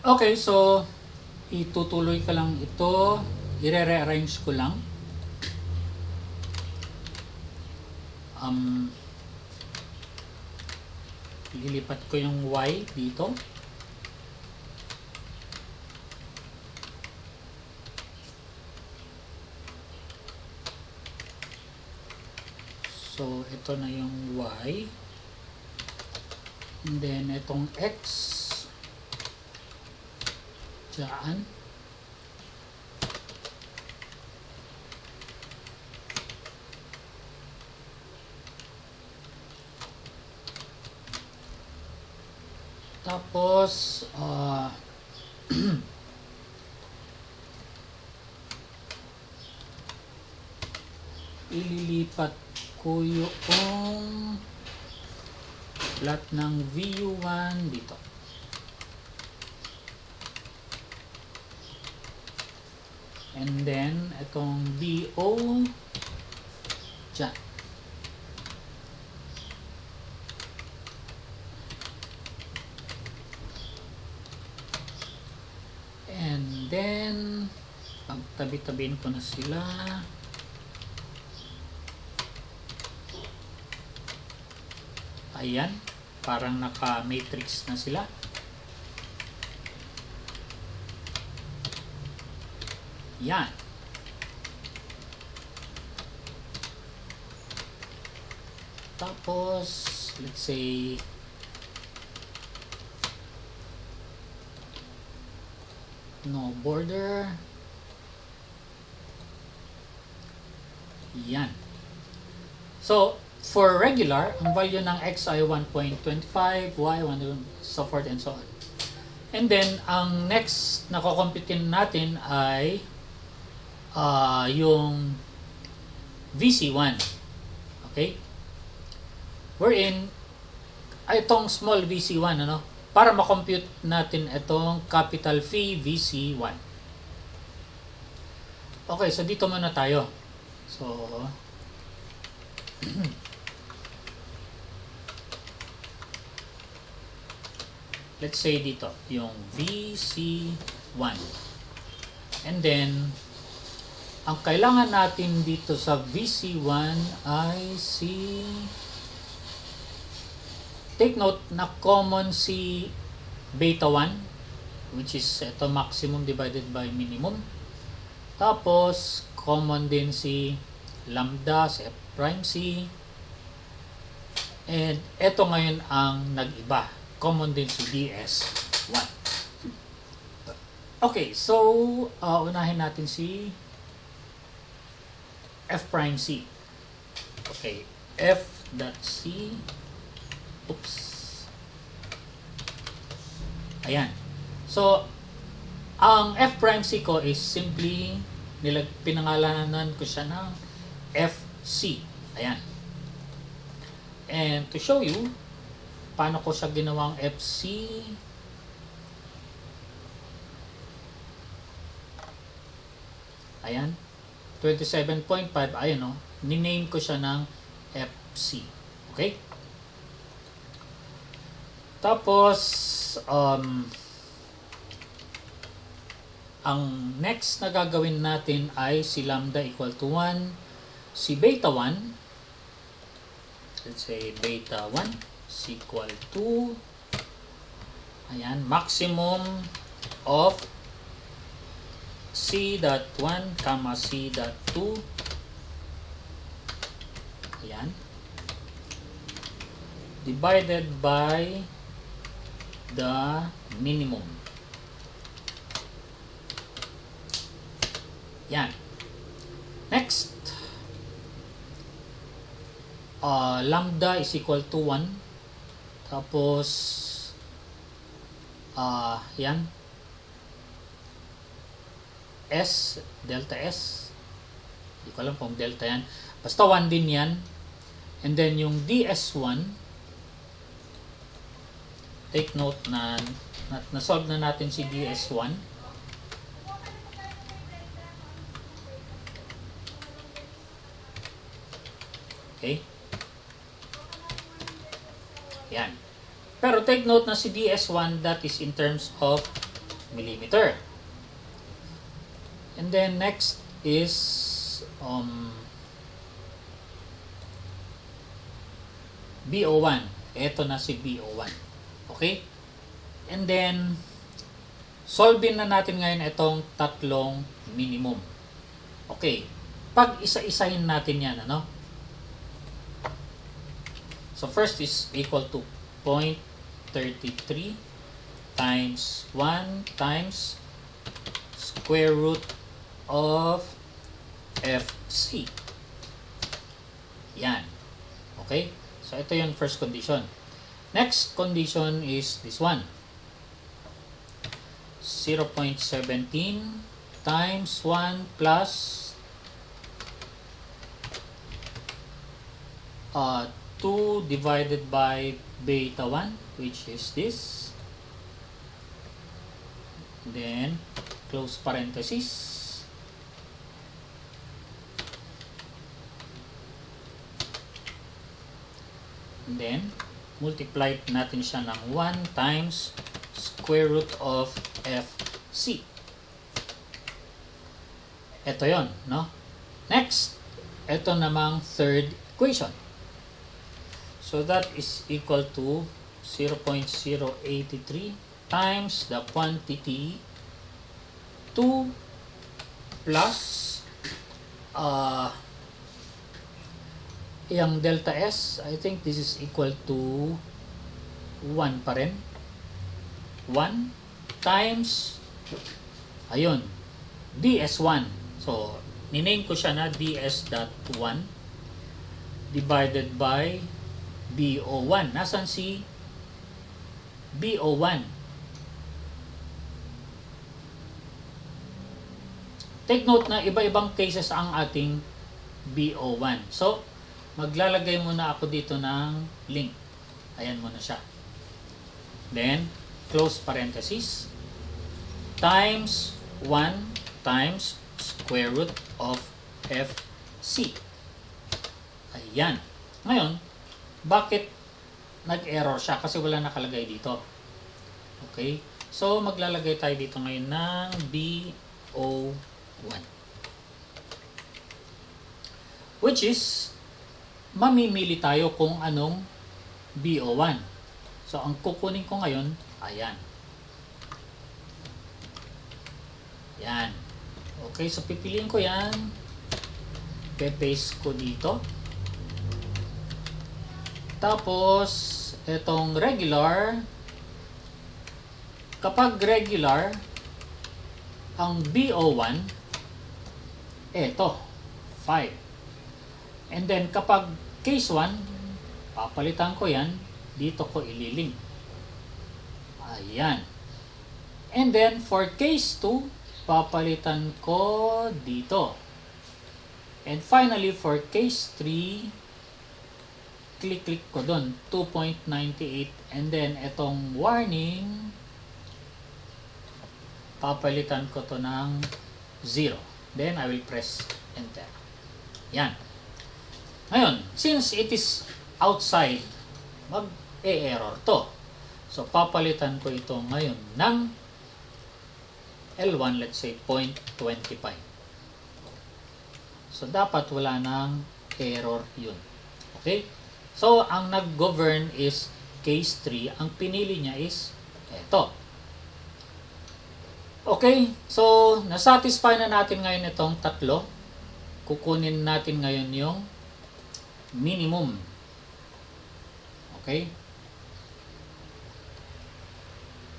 Okay, so itutuloy ka lang ito. I-rearrange ko lang. Lilipat ko yung Y dito. So, ito na yung Y. And then, itong X. Diyan. Tapos, ililipat ko yung plot ng VU1 dito. And then, itong VO dyan. And then, pagtabi-tabiin ko na sila. Ayan, parang naka-matrix na sila. Yan. Tapos, let's say, no border. Yan. So, for regular, ang value ng x ay 1.25, y 1, so forth and so on. And then, ang next na kukomputin natin ay yung VC1. Okay? Wherein, itong small VC1, ano? Para makompute natin itong capital phi VC1. Okay, so dito muna tayo. So, let's say dito, yung VC1. And then, ang kailangan natin dito sa VC1 ay take note na common si beta 1, which is ito maximum divided by minimum. Tapos, common din si lambda, si F prime C. And ito ngayon ang nag-iba. Common din si DS1. Okay, so unahin natin si F prime C. Okay, F dot C. Oops. Ayan. So, ang F prime C ko is simply pinangalanan ko siya ng FC. Ayan. And to show you paano ko siya ginawang FC, ayan, 27.5, ayan o, niname ko siya ng FC. Okay? Tapos, ang next na gagawin natin ay si lambda equal to 1, si beta 1, let's say beta 1 is equal to, ayan, maximum of C.1, C.2, ayan, divided by the minimum. Yan. Next, lambda is equal to 1. Tapos, yan. S, delta S. Hindi ko alam kung delta yan. Basta 1 din yan. And then yung DS1, take note na na-solve na natin si DS1. Okay? Yan. Pero take note na si DS1, that is in terms of millimeter. And then next is BO1. Ito na si BO1. Okay? And then, solvein na natin ngayon itong tatlong minimum. Okay. Pag isa-isahin natin yan, ano? So, first is equal to 0.33 times 1 times square root of FC. Yan. Okay? So, ito yung first condition. Next condition is this one. 0.17 times 1 plus 2 divided by beta 1, which is this. Then, close parenthesis. And then, multiply natin siya ng 1 times square root of FC. Ito yon, no? Next, ito namang third equation. So that is equal to 0.083 times the quantity 2 plus yung delta S, I think this is equal to 1 pa rin. 1 times, ayun, DS1. So, niname ko siya na DS.1 divided by BO1. Nasaan si BO1? Take note na iba-ibang cases ang ating BO1. So, maglalagay muna ako dito ng link. Ayan muna siya. Then, close parenthesis, times 1 times square root of FC. Ayan. Ngayon, bakit nag-error siya? Kasi wala nakalagay dito. Okay? So, maglalagay tayo dito ngayon ng BO1. Which is, mamimili tayo kung anong BO1. So, ang kukunin ko ngayon, ayan. Yan. Okay, so pipiliin ko yan. Pe-paste ko dito. Tapos, itong regular. Kapag regular, ang BO1, eto, 5. And then, kapag case 1, papalitan ko yan, dito ko ililink. Ayan. And then, for case 2, papalitan ko dito. And finally, for case 3, click ko doon, 2.98. And then, itong warning, papalitan ko to ng 0. Then, I will press enter. Yan. Ngayon, since it is outside, mag-e-error to. So, papalitan ko ito ngayon ng L1, let's say, 0.25. So, dapat wala nang error yun. Okay? So, ang nag-govern is case 3. Ang pinili niya is eto. Okay? So, nasatisfy na natin ngayon itong tatlo. Kukunin natin ngayon yung minimum. Okay?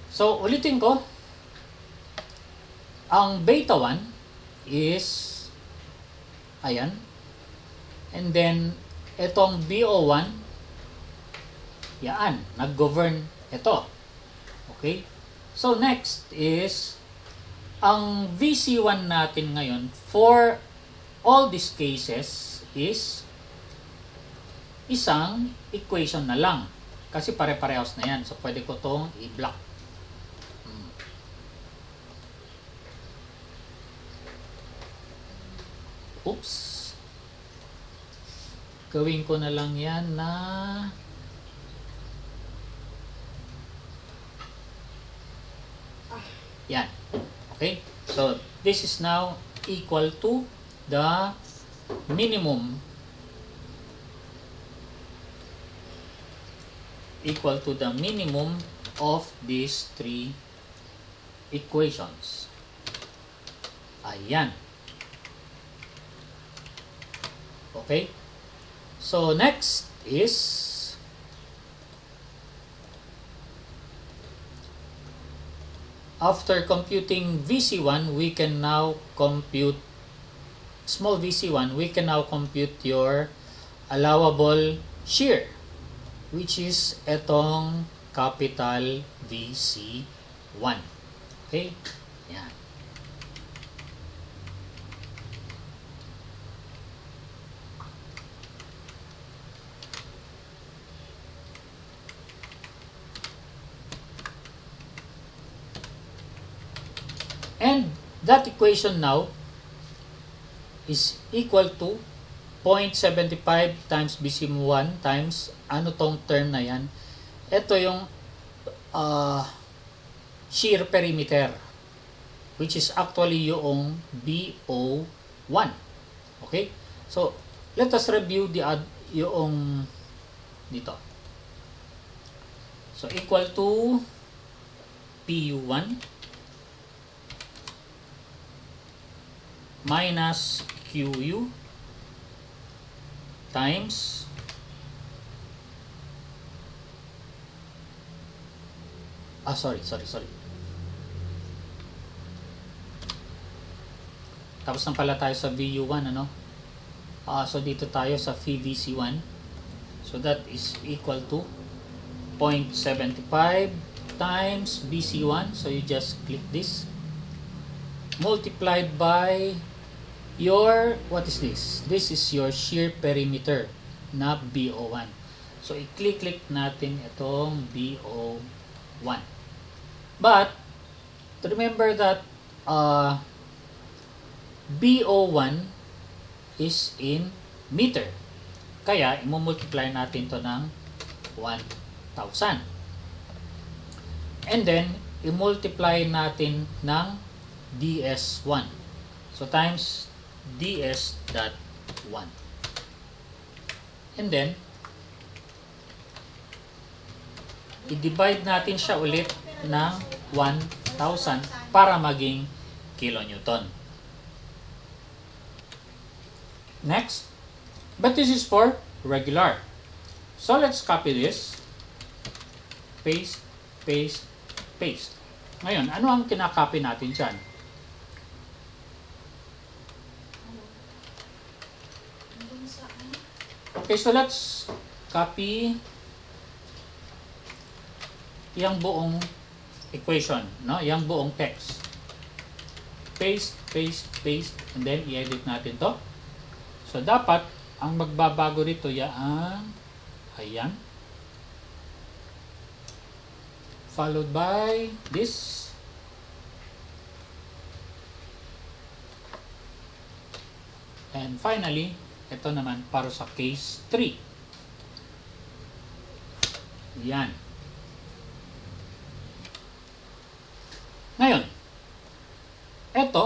So, ulitin ko. Ang beta 1 is ayan. And then, itong BO1, yan, nag-govern ito. Okay? So, next is, ang VC1 natin ngayon, for all these cases, is isang equation na lang. Kasi pare-parehas na yan. So, pwede ko itong i-block. Oops. Gawin ko na lang yan na Yan. Okay? So, this is now equal to the minimum of these three equations. Ayan. Okay? So, next is after computing VC1, we can now compute small VC1, we can now compute your allowable shear, which is etong capital VC1. Okay? Yan. And that equation now is equal to 0.75 times BC1 times ano tong term na yan. Ito yung shear perimeter, which is actually yung BO1. Okay? So, let us review yung dito. So, equal to PU1 minus QU times sorry. Tapos na pala tayo sa VU1, ano? So dito tayo sa VC1. So that is equal to 0.75 times BC1. So you just click this. Multiplied by your, what is this? This is your shear perimeter na BO1. So, i-click natin itong BO1. But, to remember that BO1 is in meter. Kaya, i-multiply natin to ng 1,000. And then, i-multiply natin ng DS1. So, times ds.1. And then, i-divide natin siya ulit ng 1,000 para maging kilonewton. Next, but this is for regular. So, let's copy this. Paste, paste, paste. Ngayon, ano ang kinakopy natin dyan? Okay, so let's copy yung buong equation, no? Yung buong text. Paste, paste, paste, and then i-edit natin to. So, dapat, ang magbabago rito yung, ayan, followed by this. And finally, ito naman para sa case 3. Yan. Ngayon, ito,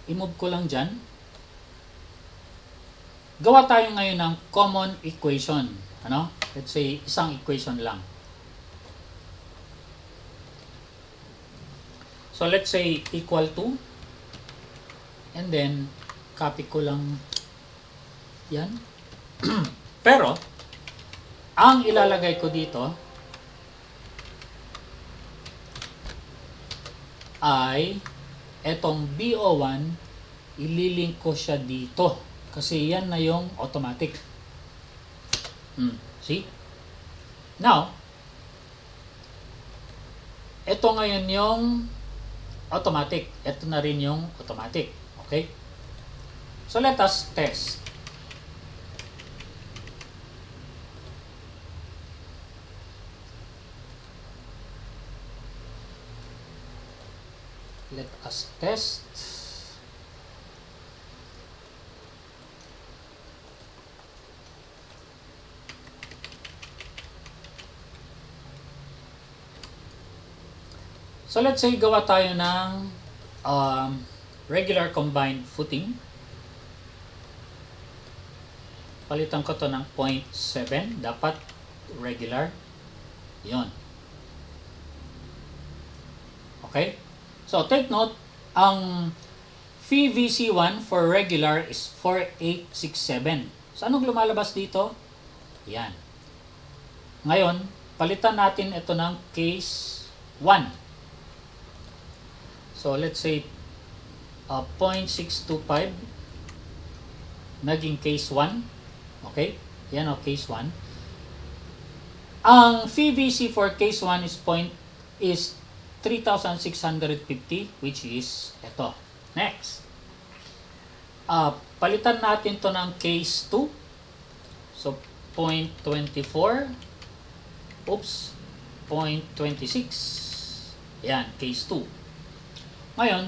i-move ko lang dyan. Gawa tayo ngayon ng common equation. Ano? Let's say, isang equation lang. So, let's say, equal to, and then, copy ko lang yan. Pero, ang ilalagay ko dito ay etong BO1, ililink ko siya dito. Kasi yan na yung automatic. See? Now, ito ngayon yung automatic. Ito na rin yung automatic. Okay? So, let us test. Let us test. So let's say gawa tayo ng regular combined footing. Palitan ko to ng 0.7. Dapat regular. Yun. Okay? So take note, ang VVC1 for regular is 4867. So anong lumalabas dito? Yan. Ngayon, palitan natin ito ng case 1. So let's say 0.625 naging case 1. Okay? Yan o, case 1. Ang VVC for case 1 is 3,650, which is ito. Next. Palitan natin to ng case 2. So 0.24. Oops. 0.26. Yan, case 2. Ngayon,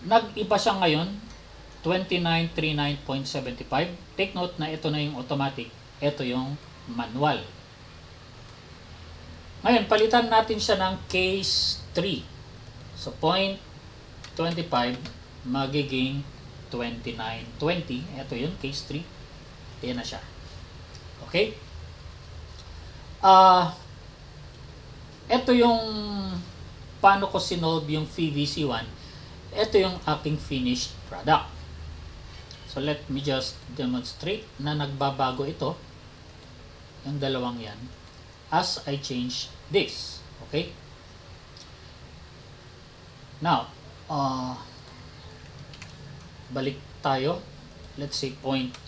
nag-iba siya ngayon, 2939.75. Take note na ito na yung automatic, ito yung manual. Ngayon, palitan natin siya ng case 3. So 0.25 magiging 2920. Ito yung case 3. Ayan na siya. Okay? Ito yung paano ko sinolve yung VVC1. Ito yung aking finished product. So let me just demonstrate na nagbabago ito. Yung dalawang yan. As I change this. Okay? Now, balik tayo. Let's say 0.7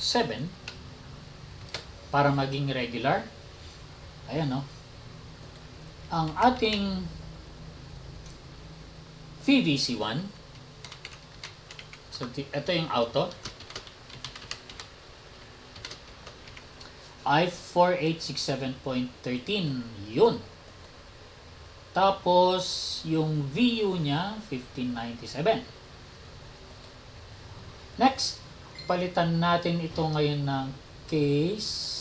para maging regular. Ayan, no? Ang ating VVC1. So, ito yung auto. Ay 4867.13. Yun. Tapos, yung VU niya, 1597. Next, palitan natin ito ngayon ng case.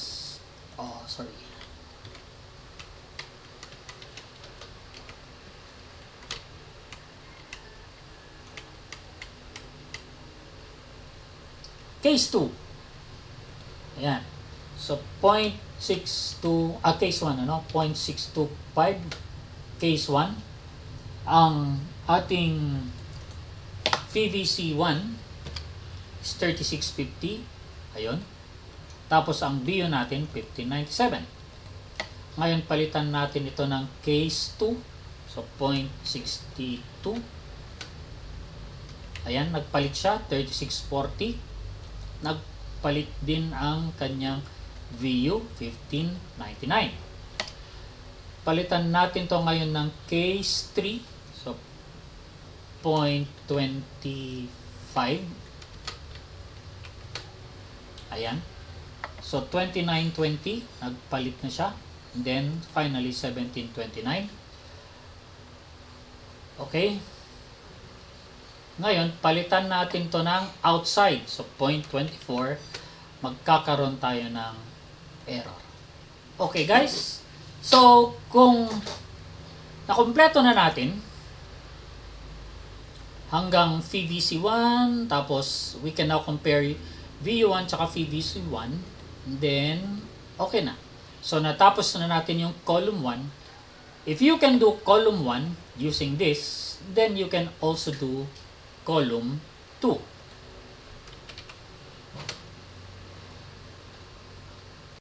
Case 2. Ayan. So, 0.62, case 1, 0.625, case 1. Ang ating VVC1 is 3650. Ayun. Tapos, ang BU natin, 1597. Ngayon, palitan natin ito ng case 2. So, 0.62. Ayan, nagpalit siya, 3640. Nagpalit din ang kanyang VU, 1599. Palitan natin to ngayon ng case 3. So, 0.25. Ayan. So, 2920. Nagpalit na siya. And then, finally, 1729. Okay. Ngayon, palitan natin to ng outside. So, 0.24. Magkakaroon tayo ng error. Okay, guys. So, kung nakumpleto na natin hanggang VVC1, tapos we can now compare VU1 tsaka VVC1, then okay na. So, natapos na natin yung column 1. If you can do column 1 using this, then you can also do column 2.